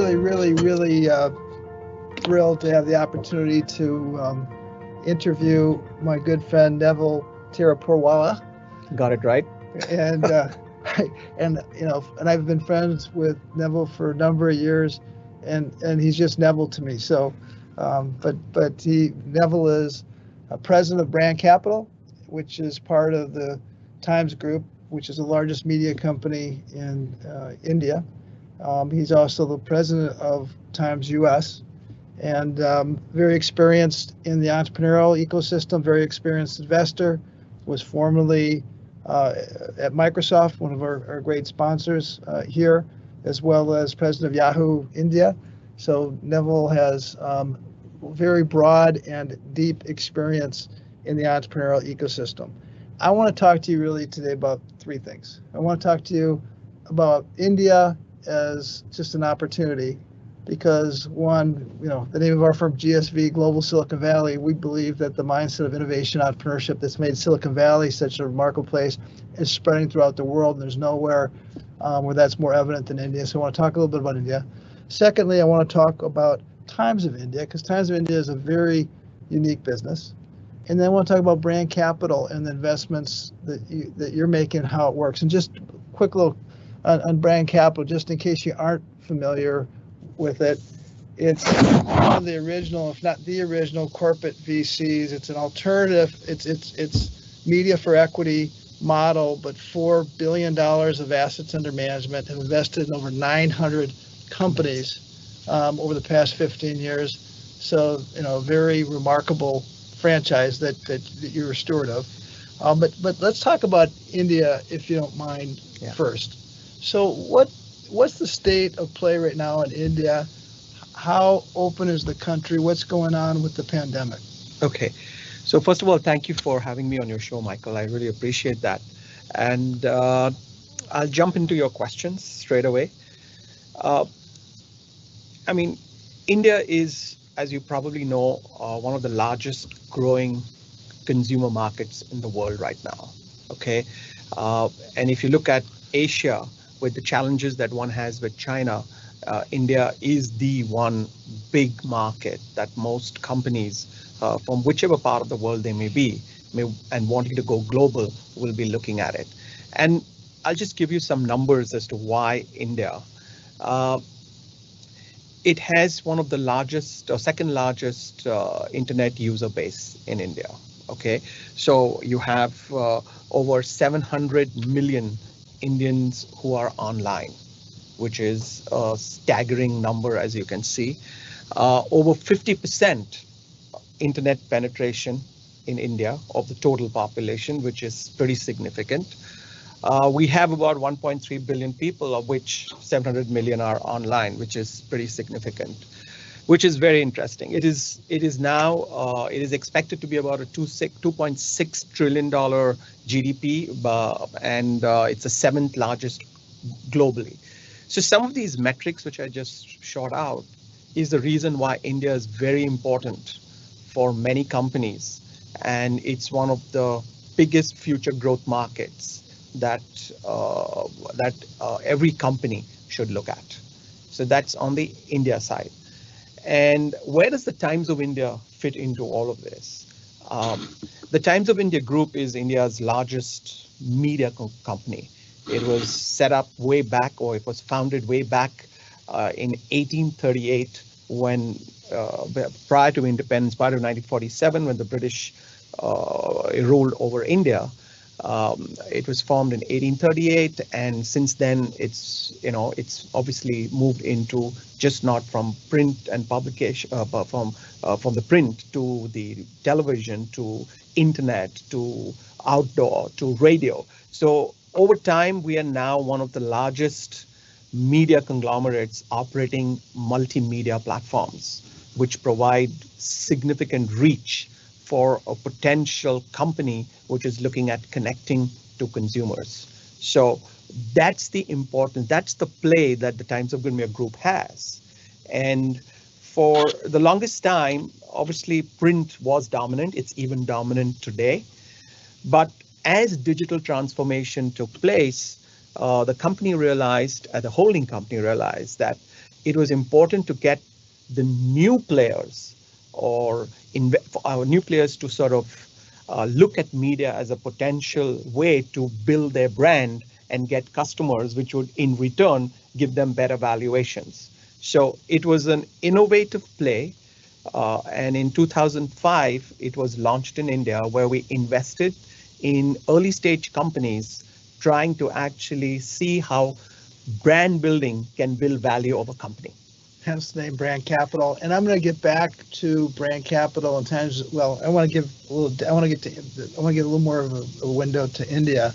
really thrilled to have the opportunity to interview my good friend Neville Taraporewalla. Got it right. And and I've been friends with Neville for a number of years, and he's just Neville to me. So, Neville is president of Brand Capital, which is part of the Times Group, which is the largest media company in India. He's also the president of Times US, and very experienced in the entrepreneurial ecosystem, very experienced investor, was formerly at Microsoft, one of our great sponsors here, as well as president of Yahoo India. So Neville has very broad and deep experience in the entrepreneurial ecosystem. I want to talk to you really today about three things. I want to talk to you about India as just an opportunity, because one, the name of our firm, GSV Global Silicon Valley, we believe that the mindset of innovation entrepreneurship that's made Silicon Valley such a remarkable place is spreading throughout the world, and there's nowhere where that's more evident than India. So I want to talk a little bit about India. Secondly, I want to talk about Times of India, because Times of India is a very unique business. And then I want to talk about Brand Capital and the investments that you're making, how it works. And just quick little on Brand Capital, just in case you aren't familiar with it. It's one of the original, if not the original, corporate VCs. It's an alternative. It's media for equity model, but $4 billion of assets under management, have invested in over 900 companies over the past 15 years. So, very remarkable franchise that you're a steward of. But let's talk about India, if you don't mind, first. So what's the state of play right now in India? How open is the country? What's going on with the pandemic? Okay. So first of all, thank you for having me on your show, Michael. I really appreciate that. And I'll jump into your questions straight away. India is, as you probably know, one of the largest growing consumer markets in the world right now. Okay. And if you look at Asia, with the challenges that one has with China, India is the one big market that most companies from whichever part of the world they may be and wanting to go global will be looking at it. And I'll just give you some numbers as to why India. It has one of the largest or second largest internet user base in India. Okay, so you have over 700 million Indians who are online, which is a staggering number, as you can see. Over 50% internet penetration in India of the total population, which is pretty significant. We have about 1.3 billion people, of which 700 million are online, which is pretty significant, which is very interesting. It is expected to be about a $2.6 trillion GDP, and it's the seventh largest globally. So some of these metrics, which I just shot out, is the reason why India is very important for many companies, and it's one of the biggest future growth markets that every company should look at. So that's on the India side. And where does the Times of India fit into all of this? The Times of India Group is India's largest media company. It was set up way back, or it was founded way back in 1838, when prior to independence, prior to 1947, when the British ruled over India. It was formed in 1838, and since then it's obviously moved into just not from print and publication, but from the print to the television to internet to outdoor to radio. So over time, we are now one of the largest media conglomerates operating multimedia platforms, which provide significant reach for a potential company which is looking at connecting to consumers. So that's the importance, that's the play that the Times of India Group has. And for the longest time, obviously print was dominant, it's even dominant today. But as digital transformation took place, the company realized, the holding company realized that it was important to get the new players or for our new players to sort of look at media as a potential way to build their brand and get customers, which would in return give them better valuations. So it was an innovative play. And in 2005, it was launched in India, where we invested in early stage companies trying to actually see how brand building can build value of a company. Hence the name Brand Capital. And I'm going to get back to Brand Capital in times. Well, I want to give a little. I want to get a little more of a window to India,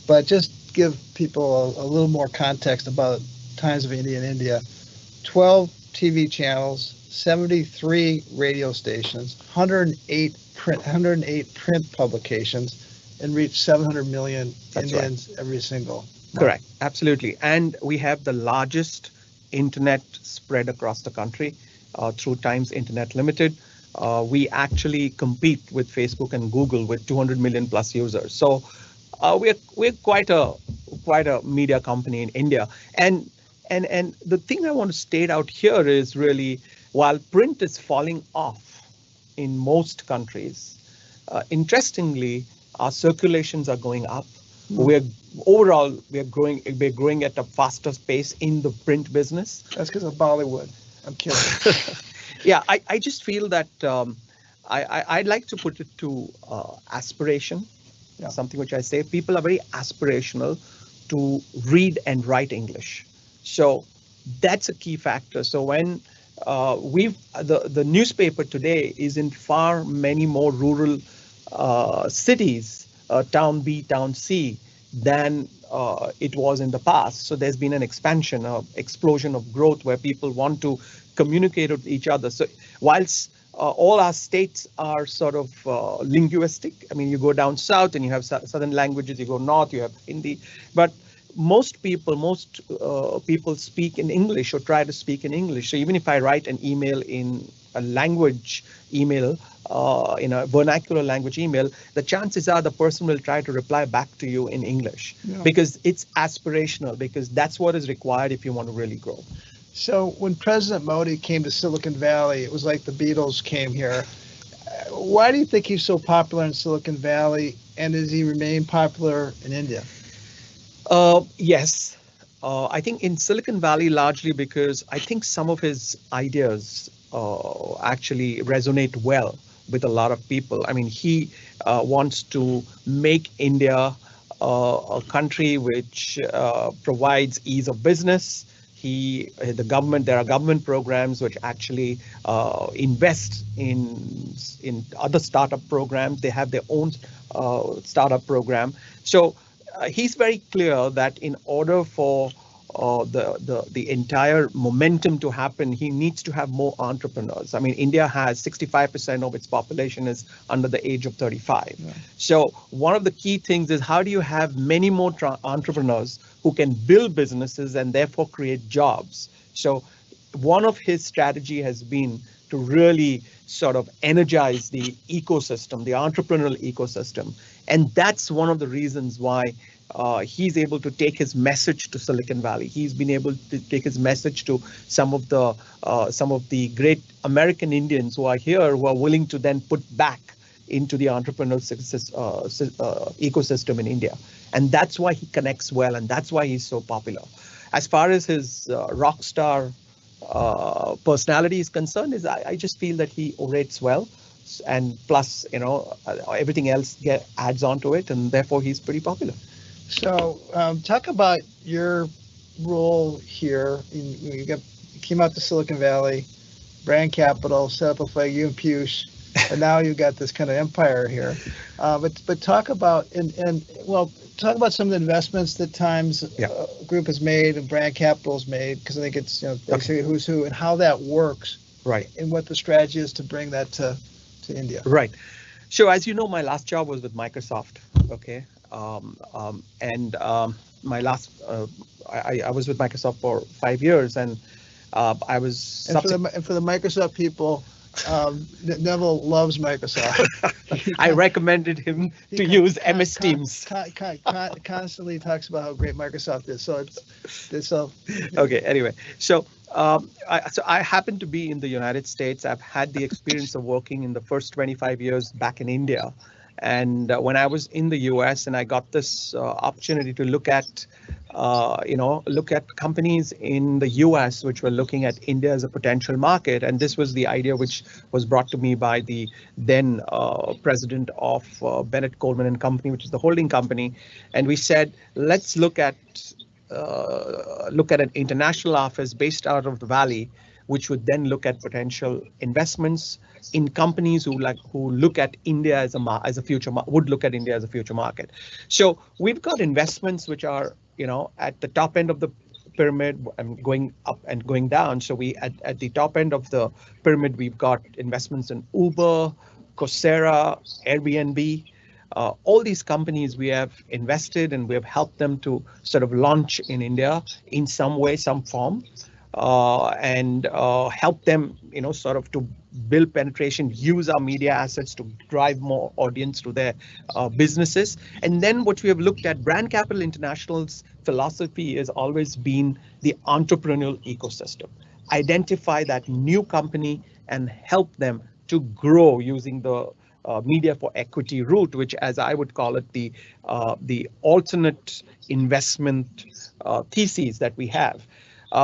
but just give people a little more context about Times of India in India. 12 TV channels, 73 radio stations, 108 print publications, and reach 700 million Indians every single month. Correct, absolutely. And we have the largest internet spread across the country through Times Internet Limited. We actually compete with Facebook and Google with 200 million plus users. So we're quite a media company in India. And the thing I want to state out here is really, while print is falling off in most countries, interestingly, our circulations are going up. We're growing at a faster pace in the print business. That's because of Bollywood. I'm kidding. Yeah, I just feel that I'd like to put it to aspiration. Yeah. Something which I say, people are very aspirational to read and write English. So that's a key factor. So when the newspaper today is in far many more rural cities, town B, town C, than it was in the past. So there's been an expansion, explosion of growth where people want to communicate with each other. So whilst all our states are sort of linguistic, I mean, you go down south and you have southern languages, you go north, you have Hindi, but most people speak in English or try to speak in English. So even if I write an email in a language email, in a vernacular language email, the chances are the person will try to reply back to you in English, because it's aspirational, because that's what is required if you want to really grow. So when President Modi came to Silicon Valley, it was like the Beatles came here. Why do you think he's so popular in Silicon Valley, and does he remain popular in India? Yes, I think in Silicon Valley largely because I think some of his ideas actually resonate well with a lot of people. I mean, he wants to make India a country which provides ease of business. There are government programs which actually invest in other startup programs. They have their own startup program. So he's very clear that in order for the entire momentum to happen, he needs to have more entrepreneurs. I mean, India has 65% of its population is under the age of 35. Yeah. So one of the key things is, how do you have many more entrepreneurs who can build businesses and therefore create jobs? So one of his strategy has been to really sort of energize the ecosystem, the entrepreneurial ecosystem. And that's one of the reasons why he's able to take his message to Silicon Valley. He's been able to take his message to some of the great American Indians who are here, who are willing to then put back into the entrepreneurial ecosystem in India. And that's why he connects well, and that's why he's so popular. As far as his rock star personality is concerned, I just feel that he orates well, and plus, everything else adds on to it, and therefore he's pretty popular. So talk about your role here. You came out to Silicon Valley, Brand Capital, set up with you and Piyush, and now you've got this kind of empire here. But talk about talk about some of the investments that Times Group has made and Brand Capital has made, because I think it's basically who's who and how that works, right? And what the strategy is to bring that to India, right? So as you know, my last job was with Microsoft. Okay. My last, I was with Microsoft for 5 years, and I was. And for the Microsoft people, Neville loves Microsoft. I recommended him to use MS Teams. Constantly talks about how great Microsoft is. So Okay, anyway, so I happen to be in the United States. I've had the experience of working in the first 25 years back in India. And when I was in the US and I got this opportunity to look at companies in the US which were looking at India as a potential market. And this was the idea which was brought to me by the then president of Bennett Coleman and Company, which is the holding company. And we said, let's look at an international office based out of the Valley, which would then look at potential investments in companies who look at India as a future would look at India as a future market. So we've got investments which are at the top end of the pyramid and going up and going down. So we at the top end of the pyramid, we've got investments in Uber, Coursera, Airbnb. All these companies we have invested and we have helped them to sort of launch in India in some way, some form, and help them, sort of to build penetration, use our media assets to drive more audience to their businesses. And then what we have looked at, Brand Capital International's philosophy has always been the entrepreneurial ecosystem. Identify that new company and help them to grow using the media for equity route, which, as I would call it, the alternate investment theses that we have.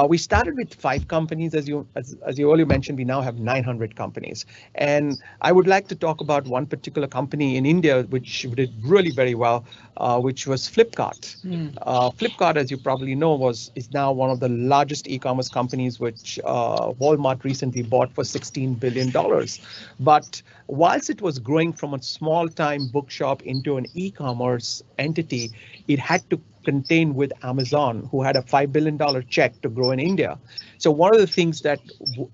We started with 5 companies, as you earlier mentioned. We now have 900 companies, and I would like to talk about one particular company in India which did really very well, which was Flipkart. Flipkart, as you probably know, is now one of the largest e-commerce companies, which Walmart recently bought for $16 billion. But whilst it was growing from a small-time bookshop into an e-commerce entity, it had to contain with Amazon, who had a $5 billion check to grow in India. So one of the things that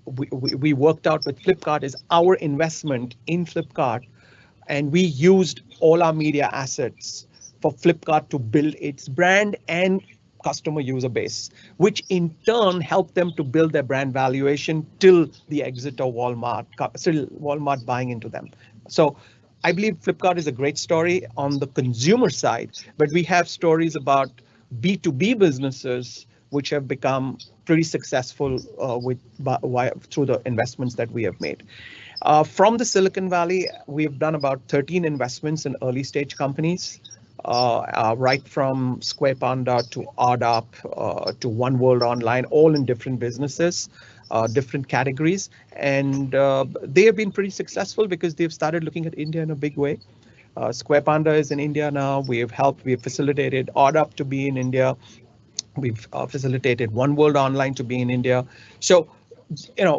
we worked out with Flipkart is our investment in Flipkart, and we used all our media assets for Flipkart to build its brand and customer user base, which in turn helped them to build their brand valuation till the exit of Walmart buying into them. So I believe Flipkart is a great story on the consumer side, but we have stories about B2B businesses which have become pretty successful through the investments that we have made. From the Silicon Valley, we've done about 13 investments in early stage companies, right from Square Panda to Ardap to One World Online, all in different businesses. Different categories, and they have been pretty successful because they've started looking at India in a big way. Square Panda is in India now. We have facilitated Ardap to be in India. We've facilitated One World Online to be in India. So,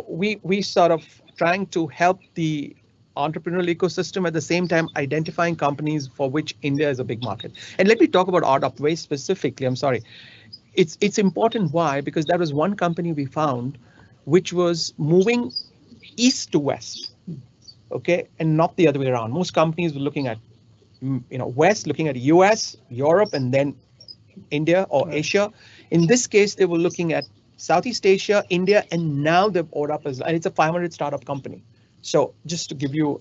we sort of trying to help the entrepreneurial ecosystem, at the same time identifying companies for which India is a big market. And let me talk about Ardap very specifically. I'm sorry. It's important. Why? Because that was one company we found which was moving east to west, okay, and not the other way around. Most companies were looking at, west, looking at US, Europe, and then India or Asia. In this case, they were looking at Southeast Asia, India, and now they've brought up and it's a 500 startup company. So just to give you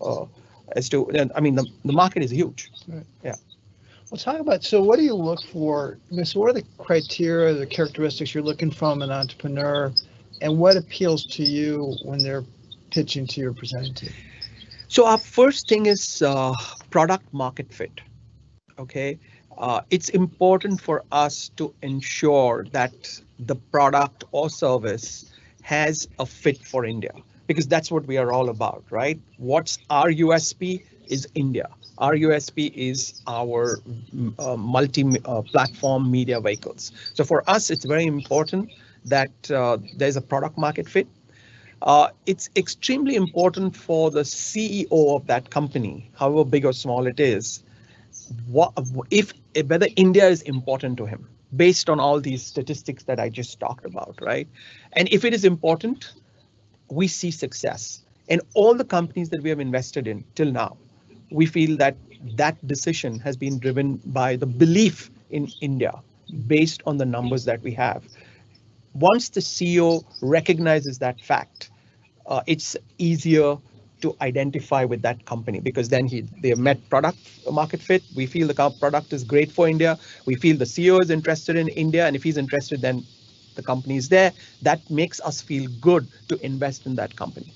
the market is huge. Right. Yeah. Well, talk about, so what do you look for? So what are the criteria, the characteristics you're looking from an entrepreneur? And what appeals to you when they're pitching to you or presenting to you? So our first thing is product market fit. Okay, it's important for us to ensure that the product or service has a fit for India, because that's what we are all about, right? What's our USP is India. Our USP is our multi-platform media vehicles. So for us, it's very important that there's a product market fit. It's extremely important for the CEO of that company, however big or small it is, whether India is important to him, based on all these statistics that I just talked about, right? And if it is important, we see success. And all the companies that we have invested in till now, we feel that that decision has been driven by the belief in India, based on the numbers that we have. Once the CEO recognizes that fact, it's easier to identify with that company because then they have met product market fit. We feel the product is great for India. We feel the CEO is interested in India, and if he's interested, then the company is there. That makes us feel good to invest in that company.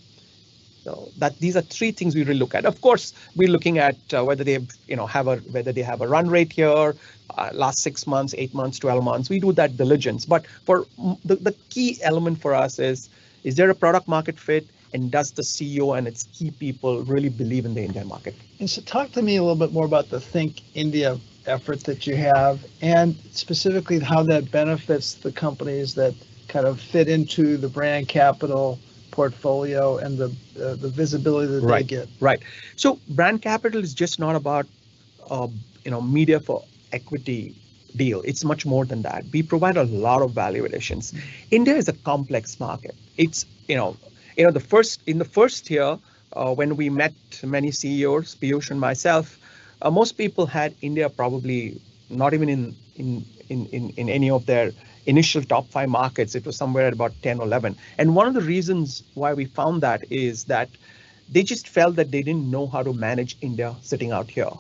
So these are three things we really look at. Of course, we're looking at whether they have a run rate here, last 6 months, 8 months, 12 months. We do that diligence. But for the key element for us is there a product market fit, and does the CEO and its key people really believe in the Indian market? And so talk to me a little bit more about the Think India effort that you have, and specifically how that benefits the companies that kind of fit into the brand capital portfolio and the visibility that they get. Right. So brand capital is just not about media for equity deal. It's much more than that. We provide a lot of value additions. India is a complex market. It's in the first year when we met many CEOs, Piyush and myself, most people had India probably not even in any of their initial top 5 markets. It was somewhere at about 10 or 11. And one of the reasons why we found that is that they just felt that they didn't know how to manage India sitting out here.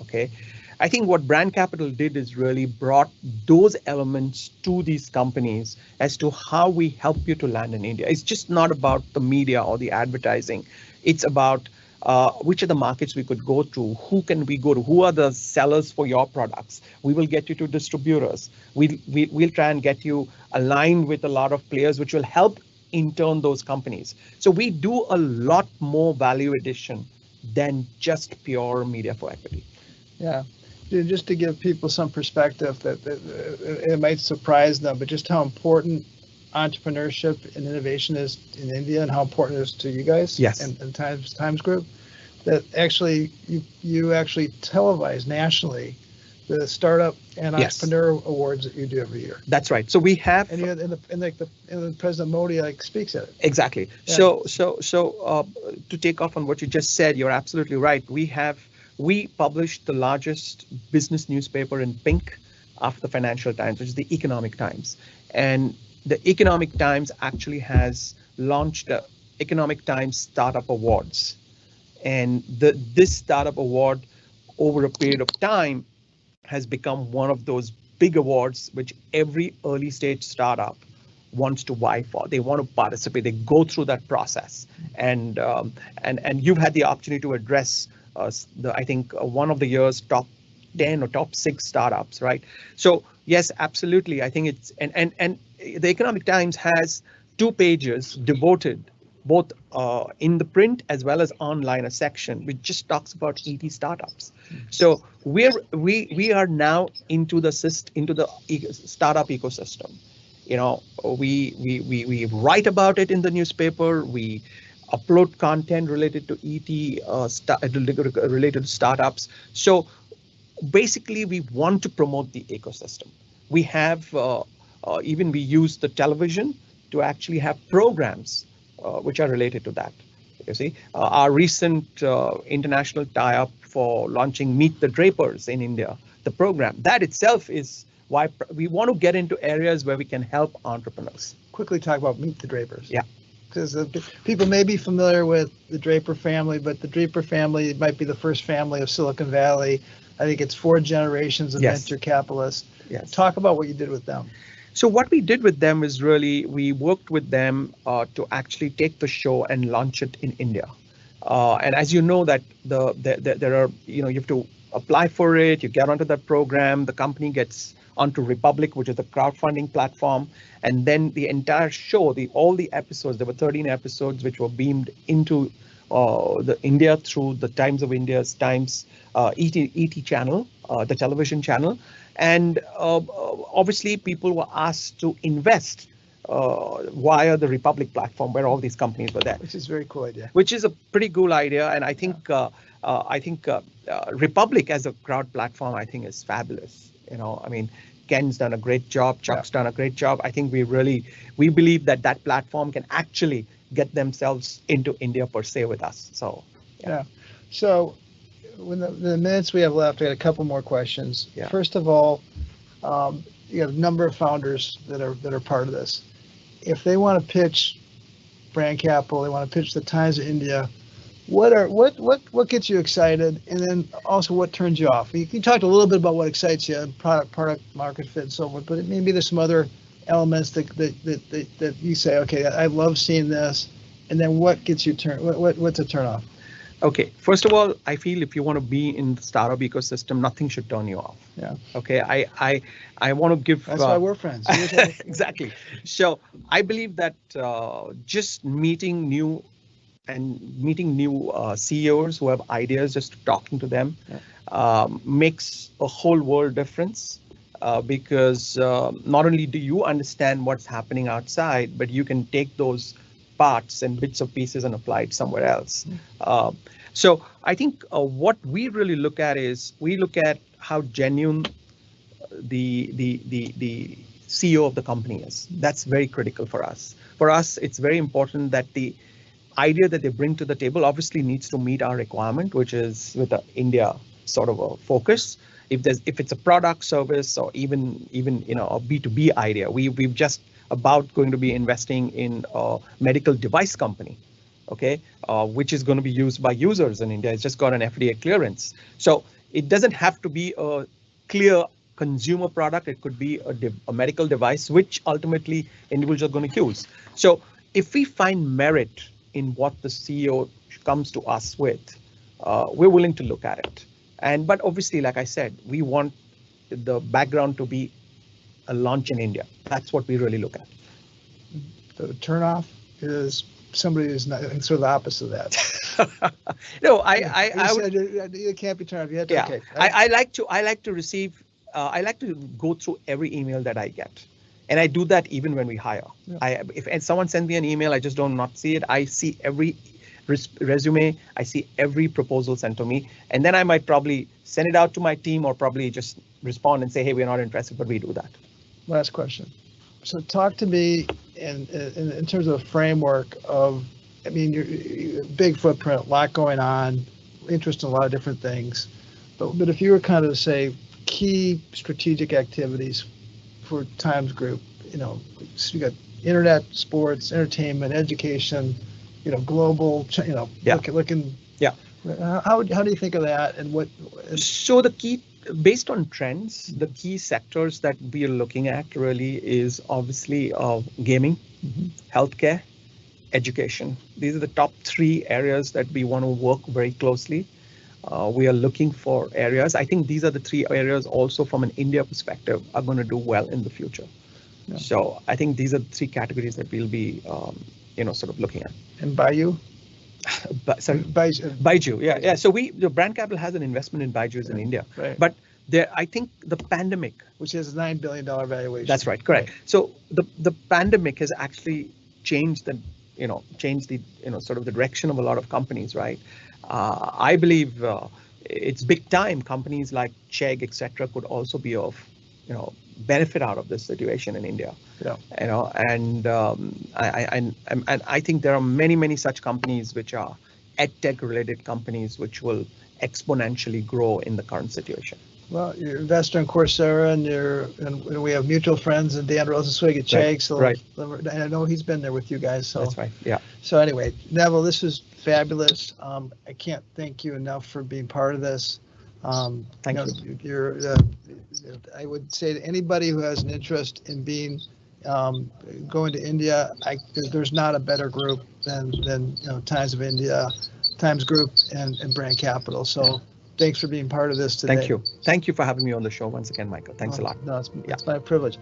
Okay. I think what brand capital did is really brought those elements to these companies as to how we help you to land in India. It's just not about the media or the advertising. It's about which are the markets we could go to, who can we go to, who are the sellers for your products. We will get you to distributors. We'll try and get you aligned with a lot of players, which will help in turn those companies. So we do a lot more value addition than just pure media for equity. Yeah. Just to give people some perspective that it might surprise them, but just how important entrepreneurship and innovation is in India and how important it is to you guys. Yes. And Times Group, that actually you actually televise nationally the startup and entrepreneur awards that you do every year. That's right. So we have, and President Modi speaks at it. Exactly. Yeah. So to take off on what you just said, you're absolutely right. We published the largest business newspaper in pink after the Financial Times, which is the Economic Times. And the Economic Times actually has launched the Economic Times Startup Awards. And this Startup Award, over a period of time, has become one of those big awards which every early stage startup wants to vie for. They want to participate. They go through that process. And you've had the opportunity to address I think one of the year's top 10 or top 6 startups, right? So yes, absolutely. I think it's and the Economic Times has 2 pages devoted both in the print as well as online, a section which just talks about ET startups. So we are now into the startup ecosystem. We write about it in the newspaper. We upload content related to related to startups. So basically, we want to promote the ecosystem. We have we use the television to actually have programs which are related to that. You see, our recent international tie-up for launching Meet the Drapers in India, the program, that itself is why we want to get into areas where we can help entrepreneurs. Quickly talk about Meet the Drapers. Yeah. Because people may be familiar with the Draper family, but the Draper family might be the first family of Silicon Valley. I think it's 4 generations of venture capitalists. Yes. Talk about what you did with them. So what we did with them is really, we worked with them to actually take the show and launch it in India. And as you know that there are, you have to apply for it, you get onto that program, the company gets onto Republic, which is the crowdfunding platform. And then the entire show, all the episodes, there were 13 episodes which were beamed into the India through the Times of India's Times ET channel, the television channel. And obviously people were asked to invest via the Republic platform where all these companies were there. Which is a very cool idea. Which is a pretty cool idea. And I think Republic as a crowd platform, I think is fabulous. Ken's done a great job. Chuck's done a great job. I think we believe that platform can actually get themselves into India per se with us. So, yeah. So when the minutes we have left, I got a couple more questions. Yeah. First of all, you have a number of founders that are part of this. If they want to pitch brand capital. They want to pitch the Times of India. What gets you excited, and then also what turns you off? You talked a little bit about what excites you, product market fit, and so forth. But maybe there's some other elements that you say, okay, I love seeing this, and then what gets you what's a turn off? Okay, first of all, I feel if you want to be in the startup ecosystem, nothing should turn you off. Yeah. Okay, I want to give. That's why we're friends. Exactly. So I believe that just meeting new CEOs who have ideas, just talking to them, makes a whole world difference. Because not only do you understand what's happening outside, but you can take those parts and bits of pieces and apply it somewhere else. So I think what we really look at is we look at how genuine the CEO of the company is. That's very critical for us. For us, it's very important that the idea that they bring to the table obviously needs to meet our requirement, which is with the India sort of a focus. If it's a product, service, or even a B2B idea, we've just about going to be investing in a medical device company, okay, which is going to be used by users in India. It's just got an FDA clearance. So it doesn't have to be a clear consumer product. It could be a medical device, which ultimately individuals are going to use. So if we find merit in what the CEO comes to us with, we're willing to look at it. But obviously, like I said, we want the background to be a launch in India. That's what we really look at. The turnoff is somebody who's not sort of the opposite of that. No, you can't be turned off. You have to, yeah. Okay. I like to receive. I like to go through every email that I get, and I do that even when we hire. Yeah. If someone sends me an email, I just don't not see it. I see every resume, I see every proposal sent to me, and then I might probably send it out to my team or probably just respond and say, hey, we're not interested, but we do that. Last question. So talk to me in terms of a framework of, I mean, you're big footprint, a lot going on, interest in a lot of different things, but if you were kind of to say key strategic activities for Times Group, so you got internet, sports, entertainment, education, global, looking. Yeah. How do you think of that, and what? So the key, based on trends, the key sectors that we are looking at really is obviously gaming, healthcare, education. These are the top 3 areas that we want to work very closely. We are looking for areas. I think these are the 3 areas also from an India perspective are going to do well in the future. Yeah. So I think these are the 3 categories that we'll be, sort of looking at. And Bayou? Sorry, Byju. Yeah. So the brand capital has an investment in Byju's in India, right. But I think the pandemic, which has a $9 billion valuation. That's right, correct. Right. So the pandemic has actually changed the sort of the direction of a lot of companies, right? I believe it's big time. Companies like Chegg, etc., could also be of benefit out of this situation in India. Yeah. And I think there are many such companies which are edtech related companies which will exponentially grow in the current situation. Well, you're an investor in Coursera, and we have mutual friends, and Dan Rosenzweig at Chegg. Right. So right. And I know he's been there with you guys. So that's right. Yeah. So anyway, Neville, this was fabulous. I can't thank you enough for being part of this. Thank you. I would say to anybody who has an interest in going to India, there's not a better group than Times of India, Times Group, and Brand Capital. So thanks for being part of this today. Thank you for having me on the show once again, Michael. Thanks a lot. No, it's my privilege.